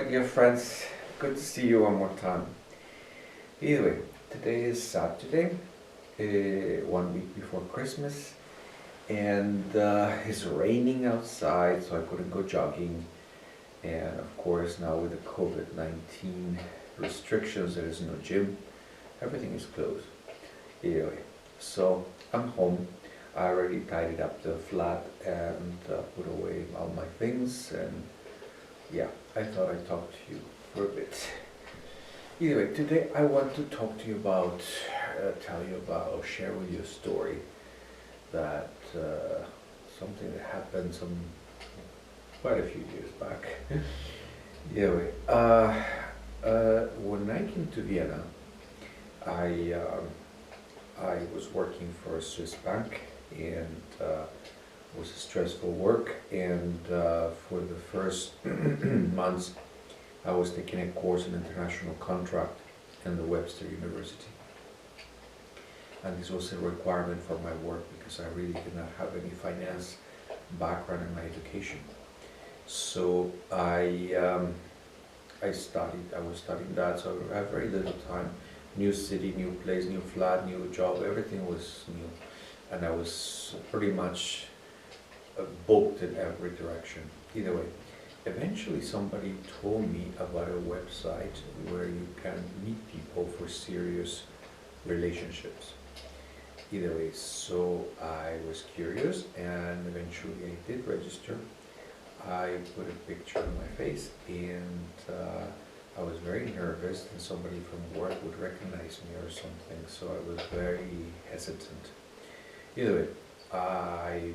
dear friends, good to see you one more time. Anyway, today is Saturday, 1 week before Christmas, and it's raining outside, so I couldn't go jogging. And of course, now with the COVID-19 restrictions, there is no gym, everything is closed. Anyway, so I'm home. I already tidied up the flat and put away all my things, and yeah, I thought I'd talk to you for a bit. Anyway, today I want to talk to you about, tell you about, or share with you a story that, something that happened quite a few years back. Anyway, when I came to Vienna, I was working for a Swiss bank, and it was a stressful work, and for the first months I was taking a course in international contract in the Webster University, and this was a requirement for my work because I really did not have any finance background in my education. So I was studying that, so I had very little time. New city, new place, new flat, new job, everything was new, and I was pretty much booked in every direction. Either way, eventually somebody told me about a website where you can meet people for serious relationships. Either way, so I was curious, and eventually I did register. I put a picture of my face, and I was very nervous and somebody from work would recognize me or something, so I was very hesitant. Either way, I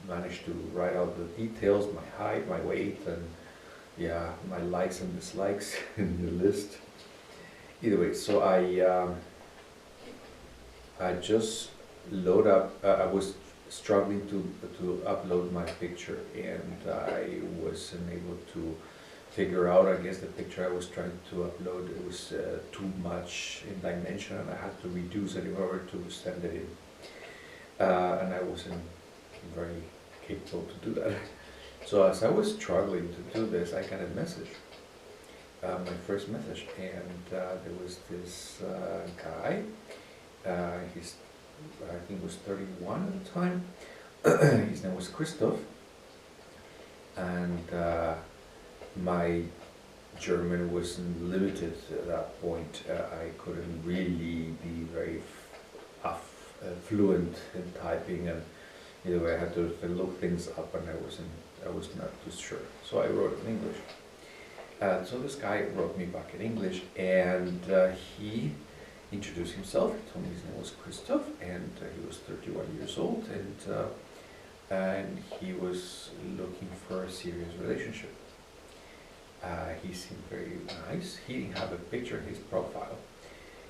managed to write out the details, my height, my weight, and yeah, my likes and dislikes in the list. Either way, so I just load up, I was struggling to upload my picture, and I wasn't able to figure out, I guess the picture I was trying to upload, it was too much in dimension, and I had to reduce it in order to send it in. And I wasn't very capable to do that. So as I was struggling to do this, I got a message, my first message, and there was this guy, I think was 31 at the time. His name was Christoph, and my German wasn't limited at that point. I couldn't really be very fluent in typing, and either way I had to look things up, and I was not too sure. So I wrote in English. So this guy wrote me back in English, and he introduced himself. He told me his name was Christoph, and he was 31 years old, and he was looking for a serious relationship. He seemed very nice. He didn't have a picture in his profile.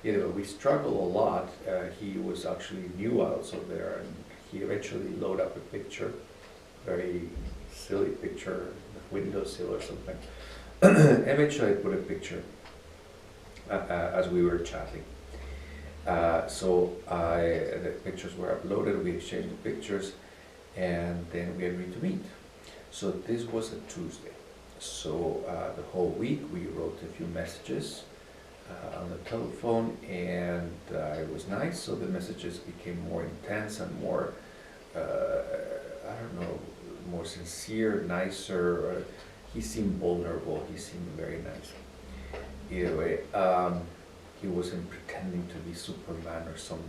Either way, we struggled a lot. He was actually new also there, and he eventually loaded up a picture, very silly picture, the windowsill or something. Eventually I put a picture as we were chatting. So the pictures were uploaded, we exchanged the pictures, and then we agreed to meet. So this was a Tuesday. So the whole week we wrote a few messages on the telephone, and it was nice. So the messages became more intense and more, I don't know, more sincere, nicer. He seemed vulnerable, he seemed very nice. Either way, he wasn't pretending to be Superman or some,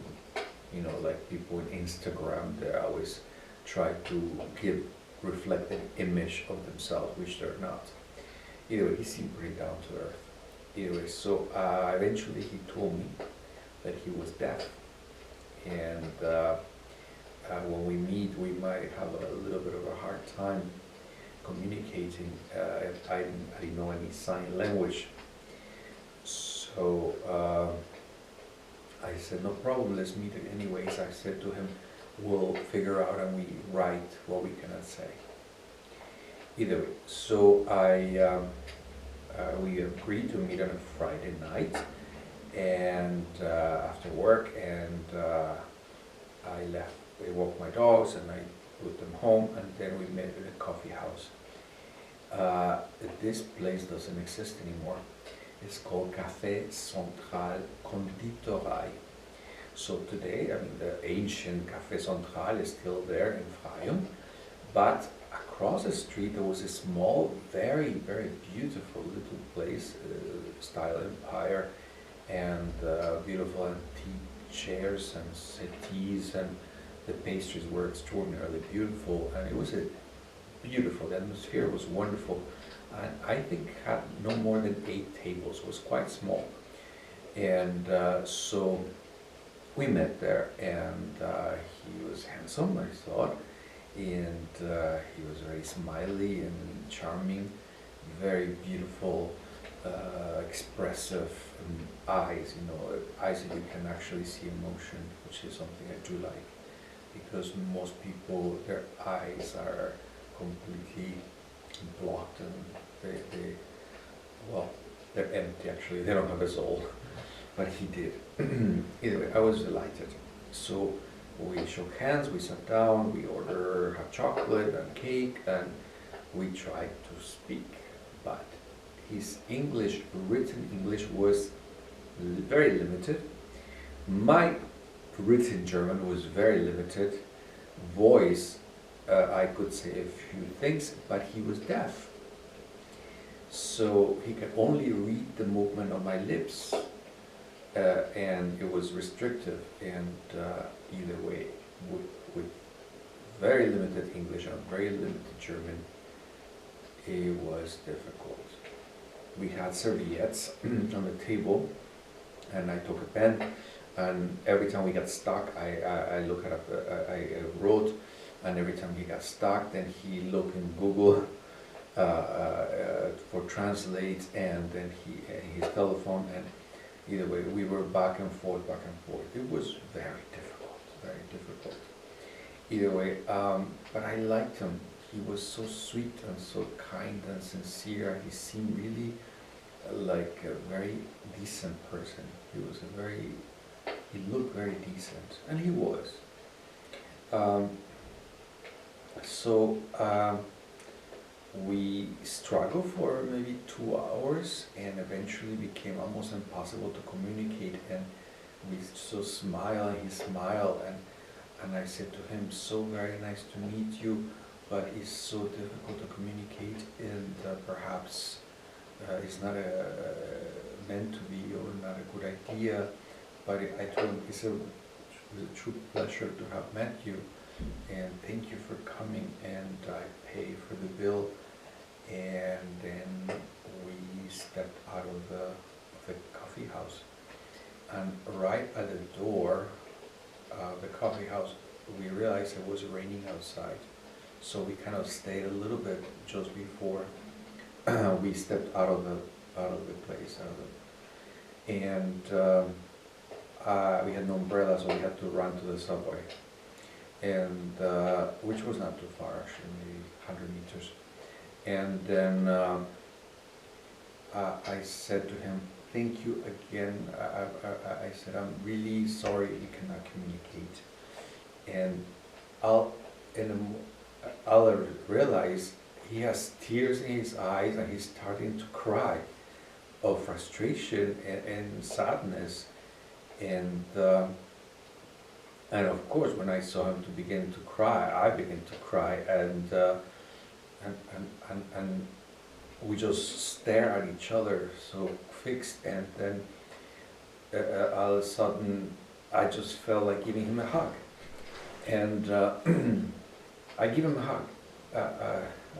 like people in Instagram, they always try to reflect an image of themselves, which they're not. Either way, he seemed pretty down to earth. Either way, so eventually he told me that he was deaf, and when we meet, we might have a little bit of a hard time communicating. I didn't know any sign language. So I said, no problem, let's meet it anyways. I said to him, we'll figure out and we write what we cannot say. Either way, so we agreed to meet on a Friday night, and after work, and I left. I walked my dogs and I put them home, and then we met in a coffee house. Uh, this place doesn't exist anymore. It's called Café Central Konditorei. So today, I mean, the ancient Café Central is still there in Freyung, but across the street there was a small, very, very beautiful little place, style empire, and beautiful antique chairs and settees, and the pastries were extraordinarily beautiful, and it was a beautiful, the atmosphere was wonderful, and I think had no more than 8 tables, it was quite small, and so we met there, and he was handsome, I thought, and he was very smiley and charming, very beautiful, expressive eyes, you know, eyes that you can actually see emotion, which is something I do like, because most people, their eyes are completely blocked, and well, they're empty actually, they don't have a soul, but he did. Either way, I was delighted. So we shook hands, we sat down, we ordered hot chocolate and cake, and we tried to speak, but his English, written English, was very limited. My written German was very limited. Voice, I could say a few things, but he was deaf. So he could only read the movement of my lips, and it was restrictive, and either way, with very limited English and very limited German, it was difficult. We had serviettes on the table, and I took a pen, and every time we got stuck, I looked at I wrote, and every time he got stuck, then he looked in Google for translate, and then his telephone, and either way, we were back and forth, back and forth. It was very difficult, very difficult. Either way, but I liked him. He was so sweet and so kind and sincere. He seemed really like a very decent person. He looked very decent, and he was. We struggled for maybe 2 hours, and eventually became almost impossible to communicate, and we just smiled, and he smiled, and I said to him, so very nice to meet you, but it's so difficult to communicate, and perhaps it's not meant to be, or not a good idea, but I told him, it was a true pleasure to have met you, and thank you for coming, and I pay for the bill. And then we stepped out of the coffee house, and right at the door of the coffee house, we realized it was raining outside, so we kind of stayed a little bit just before we stepped out of the place, and we had no umbrella, so we had to run to the subway, and which was not too far, actually, maybe 100 meters. And then I said to him, thank you again. I said, I'm really sorry we cannot communicate. And I'll realize he has tears in his eyes, and he's starting to cry of frustration and sadness. And of course, when I saw him to begin to cry, I began to cry, and we just stare at each other, so fixed, and then all of a sudden I just felt like giving him a hug, and I give him a hug.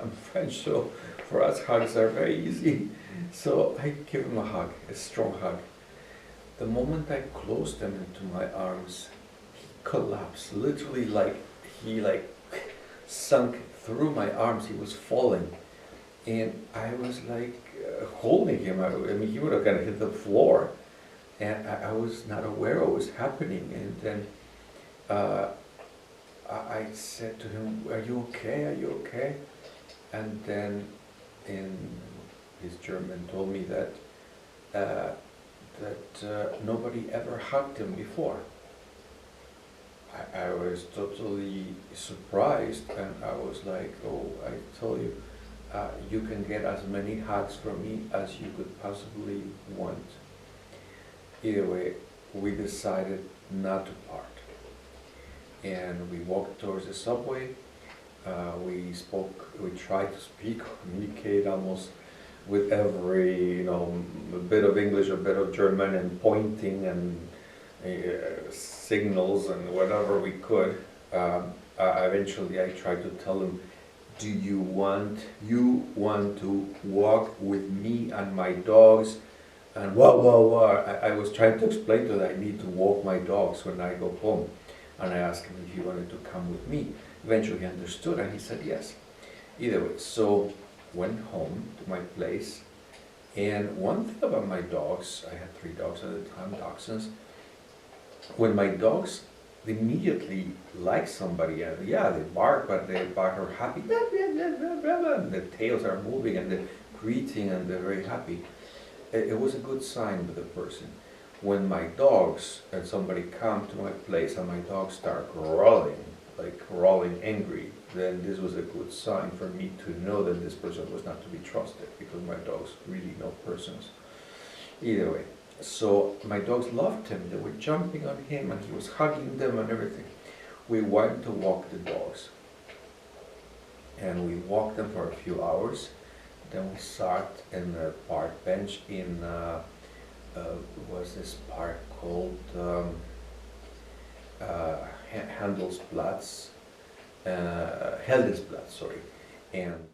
I'm French, so for us hugs are very easy, so I give him a hug, a strong hug. The moment I closed them into my arms, he collapsed, literally, like he sunk through my arms. He was falling, and I was like holding him. I mean, he would have kind of hit the floor, and I was not aware what was happening. And then I said to him, "Are you okay? Are you okay?" And then, in his German, told me that nobody ever hugged him before. I was totally surprised, and I was like, oh, I told you, you can get as many hugs from me as you could possibly want. Either way, we decided not to part. And we walked towards the subway. We tried to speak, communicate almost with every, a bit of English, a bit of German, and pointing and signals and whatever we could. Eventually I tried to tell him, do you want to walk with me and my dogs? And I was trying to explain to him that I need to walk my dogs when I go home. And I asked him if he wanted to come with me. Eventually he understood and he said yes. Either way, so went home to my place. And one thing about my dogs, I had 3 dogs at the time, dachshunds. When my dogs immediately like somebody, and yeah, they bark, but they bark are happy, and the tails are moving and they're greeting and they're very happy. It was a good sign with the person. When my dogs and somebody come to my place and my dogs start growling, like growling angry, then this was a good sign for me to know that this person was not to be trusted, because my dogs really know persons. Either way, so my dogs loved him. They were jumping on him and he was hugging them and everything. We went to walk the dogs and we walked them for a few hours. Then we sat in the park bench in was this park called Handelsplatz, Heldensplatz, sorry. And